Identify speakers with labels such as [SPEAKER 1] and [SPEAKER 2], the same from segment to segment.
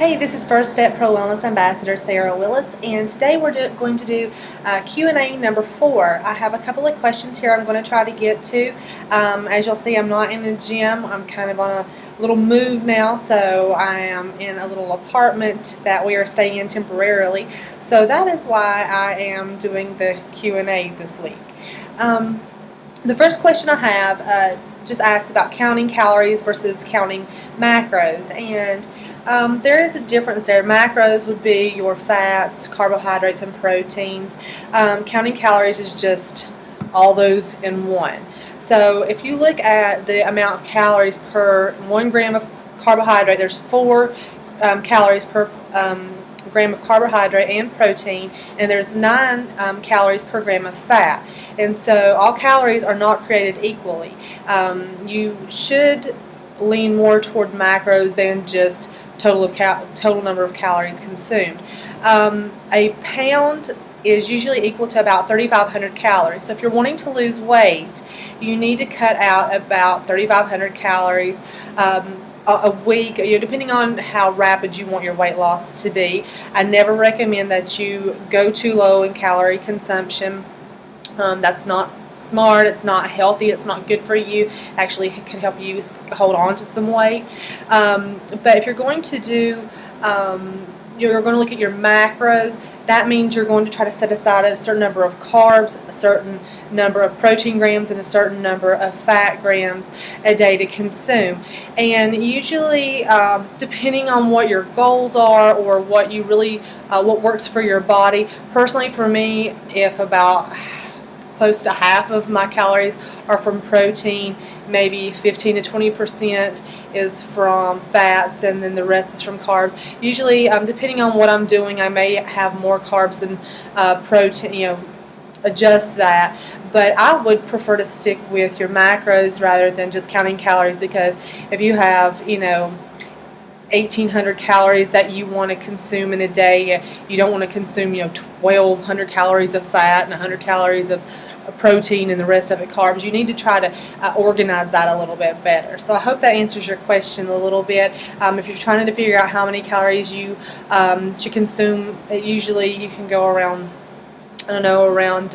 [SPEAKER 1] Hey, this is First Step Pro Wellness Ambassador Sarah Willis, and today we're going to do Q&A number 4. I have a couple of questions here I'm going to try to get to. As you'll see, I'm not in a gym. I'm kind of on a little move now, so I am in a little apartment that we are staying in temporarily. So that is why I am doing the Q&A this week. The first question I have just asks about counting calories versus counting macros, and there is a difference there. Macros would be your fats, carbohydrates, and proteins. Counting calories is just all those in one. So if you look at the amount of calories per 1 gram of carbohydrate, there's 4 calories per gram of carbohydrate and protein, and there's 9 calories per gram of fat. And so all calories are not created equally. You should lean more toward macros than just total number of calories consumed. A pound is usually equal to about 3,500 calories. So if you're wanting to lose weight, you need to cut out about 3,500 calories a week, depending on how rapid you want your weight loss to be. I never recommend that you go too low in calorie consumption. That's not smart, it's not healthy, it's not good for you. Actually, it can help you hold on to some weight. But if you're going to do, you're going to look at your macros, that means you're going to try to set aside a certain number of carbs, a certain number of protein grams, and a certain number of fat grams a day to consume. And usually, depending on what your goals are or what you really, what works for your body. Personally, for me, if about close to half of my calories are from protein, maybe 15 to 20% is from fats, and then the rest is from carbs. Usually, depending on what I'm doing, I may have more carbs than protein, adjust that. But I would prefer to stick with your macros rather than just counting calories, because if you have, 1,800 calories that you want to consume in a day, you don't want to consume 1,200 calories of fat and 100 calories of protein and the rest of it carbs. You need to try to organize that a little bit better. So I hope that answers your question a little bit. If you're trying to figure out how many calories you should consume, usually you can go around, around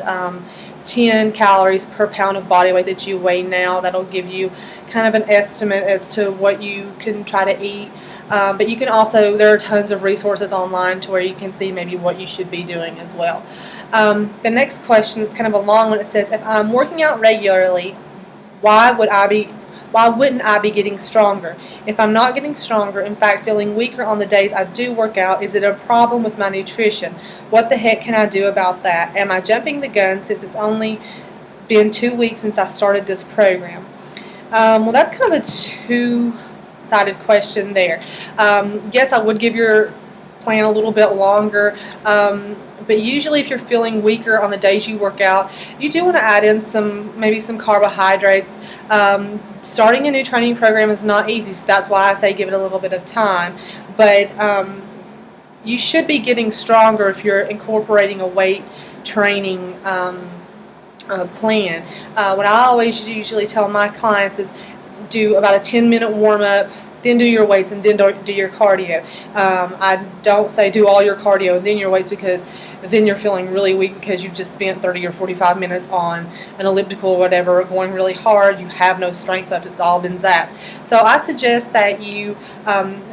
[SPEAKER 1] 10 calories per pound of body weight that you weigh now. That'll give you kind of an estimate as to what you can try to eat. But you can also, there are tons of resources online to where you can see maybe what you should be doing as well. The next question is kind of a long one. It says, if I'm working out regularly, why wouldn't I be getting stronger? If I'm not getting stronger, in fact feeling weaker on the days I do work out, is it a problem with my nutrition? What the heck can I do about that? Am I jumping the gun since it's only been 2 weeks since I started this program? Well, that's kind of a two-sided question there. Yes, I would give your plan a little bit longer, but usually if you're feeling weaker on the days you work out, you do want to add in maybe some carbohydrates. Starting a new training program is not easy, so that's why I say give it a little bit of time. But you should be getting stronger if you're incorporating a weight training plan. What I always usually tell my clients is do about a 10-minute warm-up, then do your weights, and then do your cardio. I don't say do all your cardio and then your weights, because then you're feeling really weak because you've just spent 30 or 45 minutes on an elliptical or whatever, going really hard. You have no strength left. It's all been zapped. So I suggest that you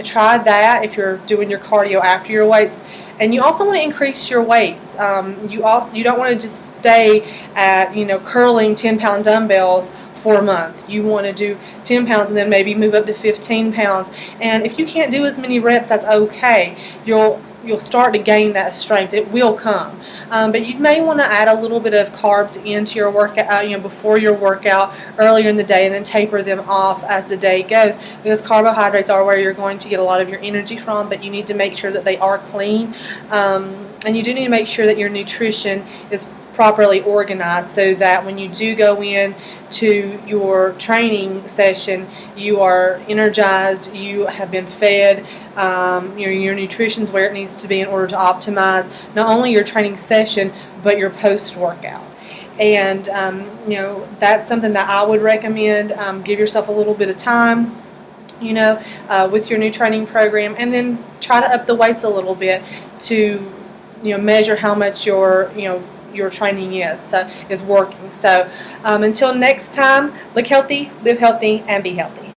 [SPEAKER 1] try that if you're doing your cardio after your weights. And you also want to increase your weights. You don't want to just stay at curling 10-pound dumbbells for a month. You want to do 10 pounds and then maybe move up to 15 pounds. And if you can't do as many reps, that's okay. You'll start to gain that strength. It will come. But you may want to add a little bit of carbs into your workout, before your workout earlier in the day, and then taper them off as the day goes, because carbohydrates are where you're going to get a lot of your energy from, but you need to make sure that they are clean. And you do need to make sure that your nutrition is properly organized, so that when you do go in to your training session, you are energized, you have been fed, your nutrition's where it needs to be in order to optimize not only your training session but your post-workout. And that's something that I would recommend. Give yourself a little bit of time with your new training program, and then try to up the weights a little bit to, measure how much your training is working. So until next time, look healthy, live healthy, and be healthy.